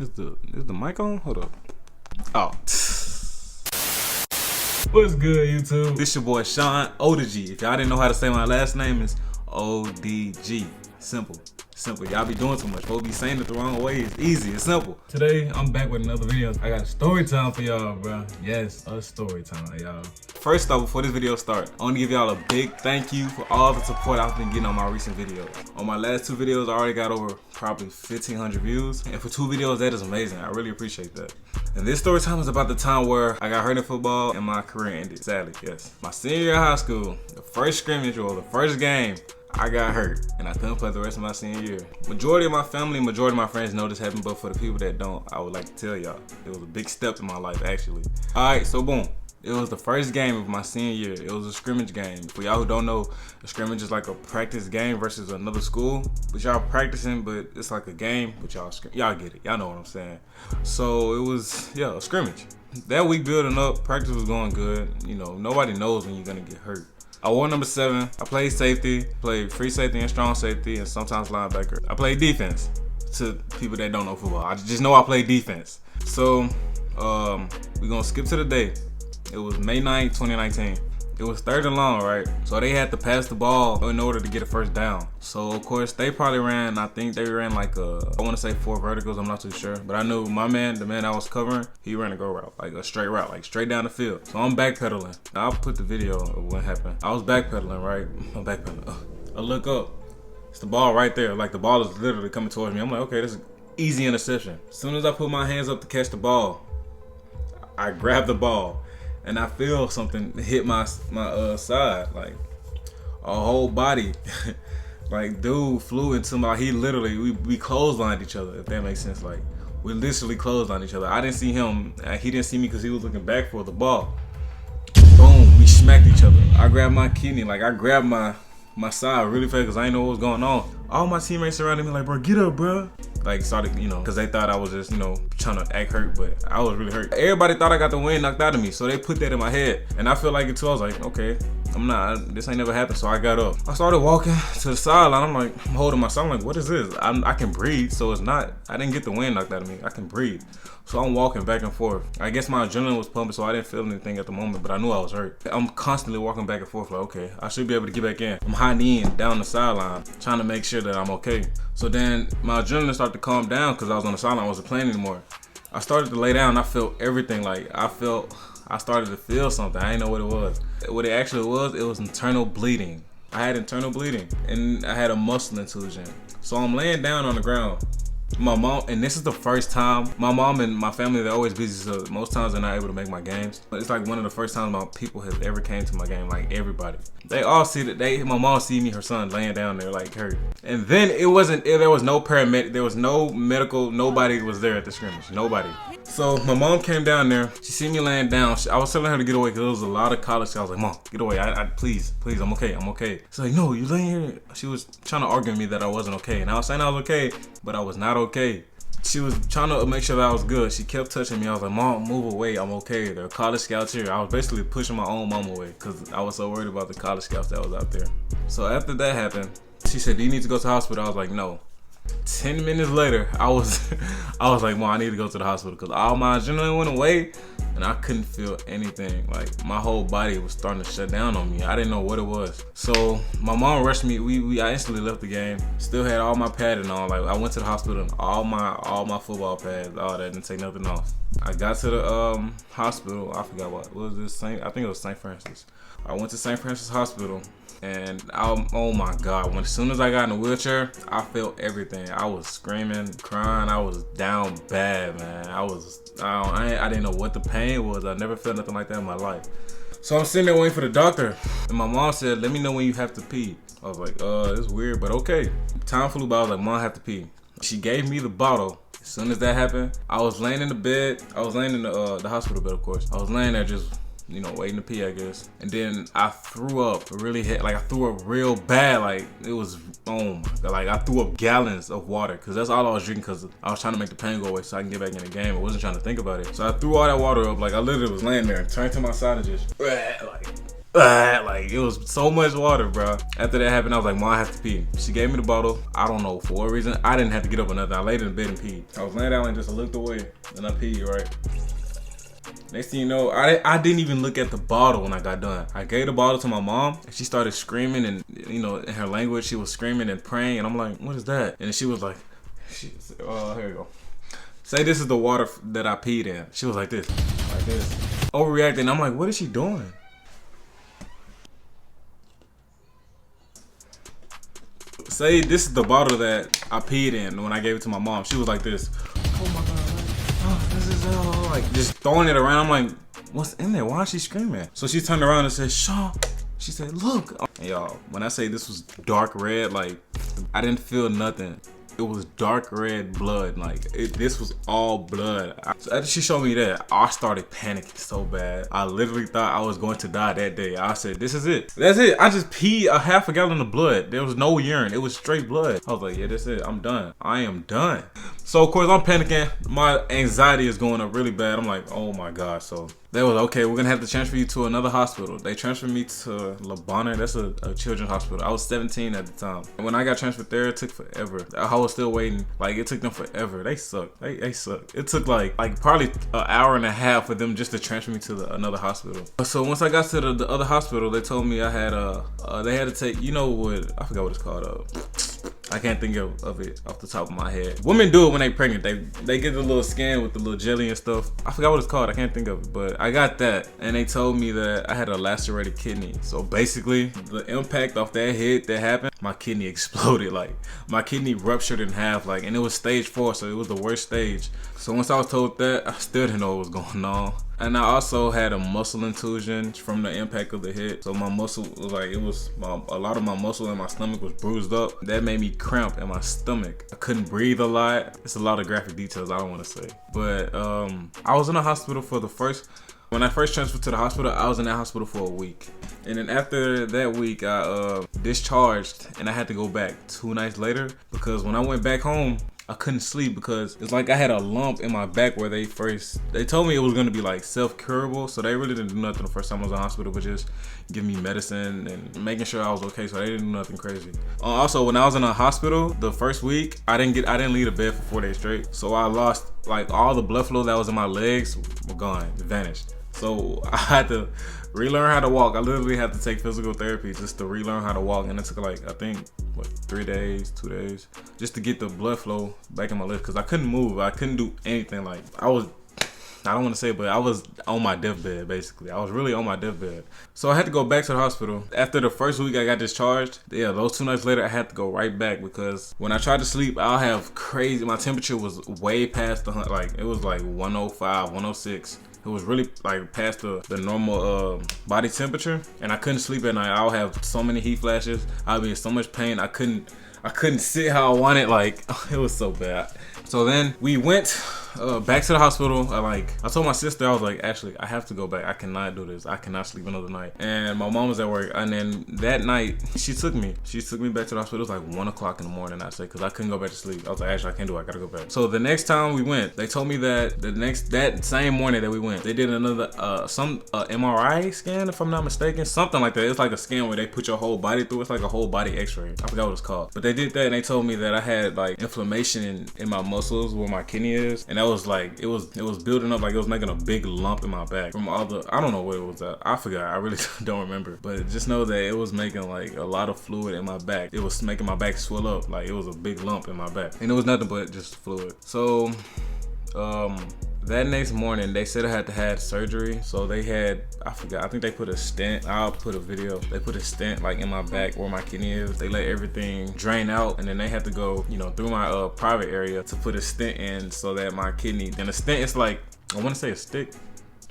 Is the mic on? Hold up. Oh. What's good, YouTube? This your boy Sean ODG. If y'all didn't know how to say my last name, is ODG. Simple. Y'all be doing too much. Folks be saying it the wrong way. It's easy. It's simple. Today, I'm back with another video. I got a story time for y'all, bro. Yes, a story time, y'all. First off, before this video starts, I want to give y'all a big thank you for all the support I've been getting on my recent videos. On my last two videos, I already got over probably 1,500 views. And for 2 videos, that is amazing. I really appreciate that. And this story time is about the time where I got hurt in football and my career ended. Sadly, yes. My senior year of high school, the first scrimmage or the first game, I got hurt and I couldn't play the rest of my senior year. Majority of my family, majority of my friends know this happened, but for the people that don't, I would like to tell y'all, it was a big step in my life actually. Alright, so boom. It was the first game of my senior year. It was a scrimmage game. For y'all who don't know, a scrimmage is like a practice game versus another school. But y'all practicing, but it's like a game, but y'all get it. Y'all know what I'm saying. So it was, yeah, a scrimmage. That week building up, practice was going good. You know, nobody knows when you're gonna get hurt. I wore number 7. I played safety, played free safety and strong safety, and sometimes linebacker. I played defense. To people that don't know football, I just know I played defense. So we're gonna skip to the day. It was May 9th, 2019. It was 3rd and long, right? So they had to pass the ball in order to get a first down. So of course they probably ran, I think they ran like I want to say 4 verticals, I'm not too sure. But I knew my man, the man I was covering, he ran a go route, like a straight route, like straight down the field. So I'm backpedaling. Now I'll put the video of what happened. I was backpedaling, right? I'm backpedaling. I look up. It's the ball right there. Like the ball is literally coming towards me. I'm like, okay, this is easy interception. As soon as I put my hands up to catch the ball, I grab the ball. And I feel something hit my side, like a whole body. Like dude flew into he literally, we clotheslined each other, if that makes sense. Like we literally clotheslined each other. I didn't see him, he didn't see me because he was looking back for the ball. Boom, we smacked each other. I grabbed my kidney, like I grabbed my side really fast because I didn't know what was going on. All my teammates surrounded me like, bro, get up, bro. Like started, you know, because they thought I was just, you know, trying to act hurt, but I was really hurt. Everybody thought I got the wind knocked out of me, so they put that in my head. And I feel like it too. I was like, okay, this ain't never happened, so I got up. I started walking to the sideline. I'm like, I'm holding myself. I'm like, what is this? I can breathe, so it's not, I didn't get the wind knocked out of me. I can breathe. So I'm walking back and forth. I guess my adrenaline was pumping, so I didn't feel anything at the moment, but I knew I was hurt. I'm constantly walking back and forth like, okay, I should be able to get back in. I'm high-kneeing down the sideline, trying to make sure that I'm okay. So then my adrenaline started to calm down because I was on the sideline, I wasn't playing anymore. I started to lay down, I felt everything. Like I started to feel something. I didn't know what it was. What it actually was, it was internal bleeding. I had internal bleeding and I had a muscle intrusion. So I'm laying down on the ground. My mom, and this is the first time, my mom and my family, they're always busy, so most times they're not able to make my games. But it's like one of the first times my people have ever came to my game, like everybody. They all see that, my mom see me, her son laying down there like hurt. And then there was no paramedic, there was no medical, nobody was there at the scrimmage, nobody. So my mom came down there, she see me laying down, I was telling her to get away because there was a lot of college. I was like, Mom, get away, please, I'm okay. She's like, no, you laying here. She was trying to argue with me that I wasn't okay. And I was saying I was okay, but I was not okay. She was trying to make sure that I was good. She kept touching me. I was like, Mom, move away, I'm okay. There are college scouts here. I was basically pushing my own mom away because I was so worried about the college scouts that was out there. So after that happened, she said, do you need to go to the hospital? I was like, no. 10 minutes later, I was like, Mom, I need to go to the hospital because all my adrenaline went away and I couldn't feel anything. Like my whole body was starting to shut down on me. I didn't know what it was. So my mom rushed me. I instantly left the game. Still had all my padding on. Like I went to the hospital and all my football pads, all that, didn't take nothing off. I got to the hospital. I forgot what was this. I think it was St. Francis. I went to St. Francis Hospital. And oh my God, as soon as I got in the wheelchair, I felt everything. I was screaming, crying. I was down bad, man. I didn't know what the pain was. I never felt nothing like that in my life. So I'm sitting there waiting for the doctor. And my mom said, let me know when you have to pee. I was like, it's weird, but okay. Time flew by, I was like, Mom, I have to pee. She gave me the bottle. As soon as that happened, I was laying in the bed. I was laying in the hospital bed, of course. I was laying there just, you know, waiting to pee, I guess. And then I threw up I threw up real bad. Like it was, like I threw up gallons of water because that's all I was drinking because I was trying to make the pain go away so I can get back in the game. I wasn't trying to think about it. So I threw all that water up. Like I literally was laying there, turned to my side and just like Like it was so much water, bro. After that happened, I was like, Mom, I have to pee. She gave me the bottle. I don't know for what reason. I didn't have to get up or nothing. I laid in bed and peed. I was laying down and just looked away, and I peed, right? Next thing you know, I didn't even look at the bottle when I got done. I gave the bottle to my mom, and she started screaming, and you know, in her language, she was screaming and praying, and I'm like, what is that? And she was like, here you go. Say this is the water that I peed in. She was like this, overreacting. I'm like, what is she doing? Say this is the bottle that I peed in when I gave it to my mom. She was like this. Oh my god, oh, this is like just throwing it around. I'm like, what's in there? Why is she screaming? So she turned around and said, Sean. She said, look. And y'all, when I say this was dark red, like I didn't feel nothing. It was dark red blood. Like this was all blood. So after she showed me that, I started panicking so bad. I literally thought I was going to die that day. I said, this is it. That's it. I just peed a half a gallon of blood. There was no urine. It was straight blood. I was like, yeah, that's it. I'm done. I am done. So of course I'm panicking. My anxiety is going up really bad. I'm like, oh my God. So they was okay, we're gonna have to transfer you to another hospital. They transferred me to La Bonner. That's a children's hospital. I was 17 at the time. And when I got transferred there, it took forever. I was still waiting. Like it took them forever. They suck. They suck. It took like probably an hour and a half for them just to transfer me to another hospital. So once I got to the other hospital, they told me I had they had to take, you know what, I forgot what it's called. I can't think of it off the top of my head. Women do it when they pregnant. They get the little scan with the little jelly and stuff. I forgot what it's called. I can't think of it. But I got that. And they told me that I had a lacerated kidney. So basically, the impact off that hit that happened, my kidney exploded. Like, my kidney ruptured in half. Like, and it was stage 4, so it was the worst stage. So once I was told that, I still didn't know what was going on. And I also had a muscle intusion from the impact of the hit. So my muscle was like, a lot of my muscle in my stomach was bruised up. That made me cramp in my stomach. I couldn't breathe a lot. It's a lot of graphic details I don't want to say. But I was in the hospital when I first transferred to the hospital, I was in that hospital for a week. And then after that week, I discharged and I had to go back 2 nights later because when I went back home, I couldn't sleep because it's like I had a lump in my back where they told me it was gonna be like self-curable, so they really didn't do nothing the first time I was in the hospital, but just give me medicine and making sure I was okay, so they didn't do nothing crazy. Also, when I was in the hospital, the first week, I didn't leave the bed for 4 days straight, so I lost like all the blood flow that was in my legs were gone, it vanished. So I had to relearn how to walk. I literally had to take physical therapy just to relearn how to walk, and it took like, I think, 3 days, 2 days, just to get the blood flow back in my legs because I couldn't move. I couldn't do anything. Like I don't want to say it, but I was on my deathbed basically. I was really on my deathbed. So I had to go back to the hospital. After the first week I got discharged, yeah, those 2 nights later I had to go right back because when I tried to sleep, I'll have crazy, my temperature was way past it was like 105, 106. It was really like past the normal body temperature, and I couldn't sleep at night. I'll have so many heat flashes. I'll be in so much pain. I couldn't sit how I wanted. Like it was so bad. So then we went back to the hospital. I told my sister, I was like, Ashley, I have to go back. I cannot do this. I cannot sleep another night. And my mom was at work. And then that night, she took me back to the hospital. It was like 1 o'clock in the morning, I said, because I couldn't go back to sleep. I was like, Ashley, I can't do it. I gotta go back. So the next time we went, they told me that that same morning that we went, they did another MRI scan, if I'm not mistaken, something like that. It's like a scan where they put your whole body through. It's like a whole body X-ray. I forgot what it's called. But they did that, and they told me that I had like inflammation in my muscles where my kidney is, and that was like it was building up, like it was making a big lump in my back from all the, I don't know what it was at. I forgot. I really don't remember. But just know that it was making like a lot of fluid in my back. It was making my back swell up. Like it was a big lump in my back, and it was nothing but just fluid. So that next morning, they said I had to have surgery. So they had, I forgot, I think they put a stent. I'll put a video. They put a stent like in my back where my kidney is. They let everything drain out, and then they had to go, through my private area to put a stent in so that my kidney, then a stent is like, I want to say a stick.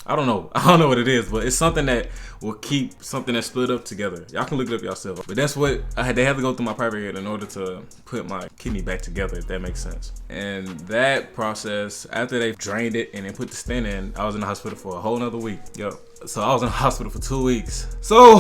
I don't know what it is, but it's something that will keep something that's split up together. Y'all can look it up yourself. But that's what they had to go through my private area in order to put my kidney back together, if that makes sense. And that process, after they drained it and then put the stent in, I was in the hospital for a whole nother week. Yup. So I was in the hospital for 2 weeks. So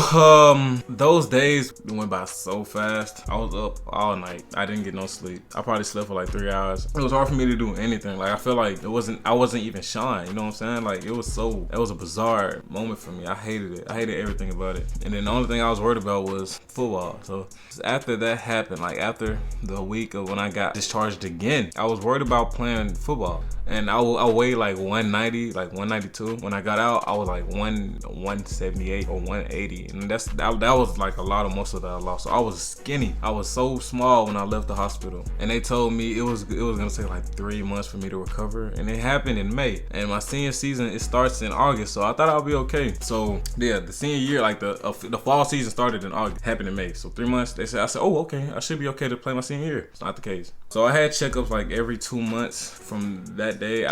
those days went by so fast. I was up all night. I didn't get no sleep. I probably slept for like 3 hours. It was hard for me to do anything. Like I feel like I wasn't even Sean, you know what I'm saying? Like it was a bizarre moment for me. I hated it. I hated everything about it. And then the only thing I was worried about was football. So after that happened, like after the week of when I got discharged again, I was worried about playing football. And I weighed like 190, like 192. When I got out, I was like 178 or 180. And that was like a lot of muscle that I lost. So I was skinny. I was so small when I left the hospital. And they told me it was gonna take like 3 months for me to recover. And it happened in May. And my senior season, it starts in August. So I thought I'd be okay. So yeah, the senior year, like the fall season started in August, happened in May. So 3 months, I said, oh, okay, I should be okay to play my senior year. It's not the case. So I had checkups like every 2 months from that day.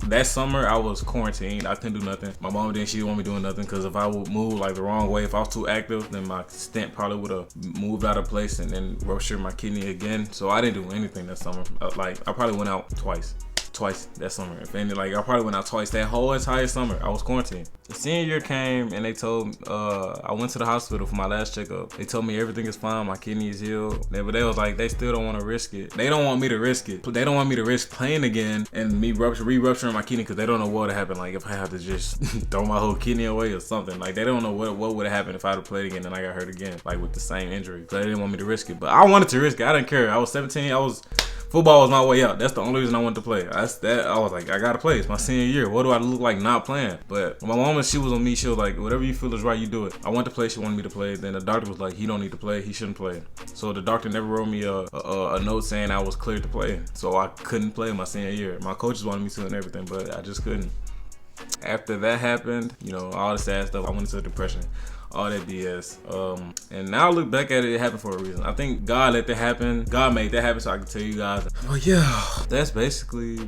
That summer I was quarantined. I couldn't do nothing. My mom she didn't want me doing nothing because if I would move like the wrong way, if I was too active, then my stent probably would have moved out of place and then ruptured my kidney again. So I didn't do anything that summer. Like I probably went out twice that summer. If any, like I probably went out twice that whole entire summer. I was quarantined. The senior year came and they told I went to the hospital for my last checkup. They told me everything is fine, my kidney is healed. But they was like, they still don't want to risk it. They don't want me to risk it. They don't want me to risk playing again and me re-rupturing my kidney because they don't know what would happen. Like if I had to just throw my whole kidney away or something. Like they don't know what would have happened if I had played again and I got hurt again, like with the same injury. So they didn't want me to risk it. But I wanted to risk it. I didn't care. I was 17. Football was my way out. That's the only reason I wanted to play. I was like, I gotta play. It's my senior year. What do I look like not playing? But my mom, she was on me. She was like, whatever you feel is right, you do it. I wanted to play. She wanted me to play. Then the doctor was like, he don't need to play. He shouldn't play. So the doctor never wrote me a note saying I was cleared to play. So I couldn't play my senior year. My coaches wanted me to and everything, but I just couldn't. After that happened, you know, all the sad stuff, I went into depression. All that BS. And now I look back at it, it happened for a reason. I think God let that happen. God made that happen so I can tell you guys. But yeah, that's basically, I'm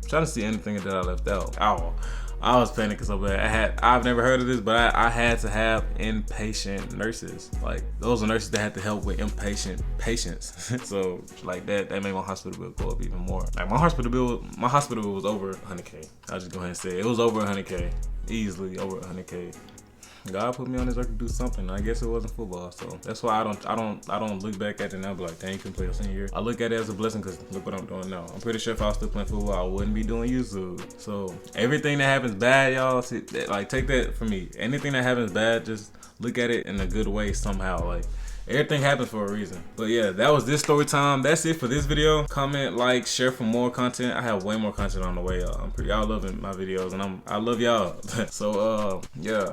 trying to see anything that I left out. I was panicking so bad. I've never heard of this, but I had to have inpatient nurses. Like those are nurses that had to help with inpatient patients. So like that made my hospital bill go up even more. Like my hospital bill was over 100K. I'll just go ahead and say it was over 100K. Easily over 100K. God put me on this earth to do something. I guess it wasn't football, so that's why I don't look back at it and I'll be like, dang, you can play a senior year. I look at it as a blessing because look what I'm doing now. I'm pretty sure if I was still playing football, I wouldn't be doing YouTube. So everything that happens bad, y'all, like take that from me. Anything that happens bad, just look at it in a good way somehow. Like everything happens for a reason. But yeah, that was this story time. That's it for this video. Comment, like, share for more content. I have way more content on the way, y'all. Y'all loving my videos and I love y'all. So yeah.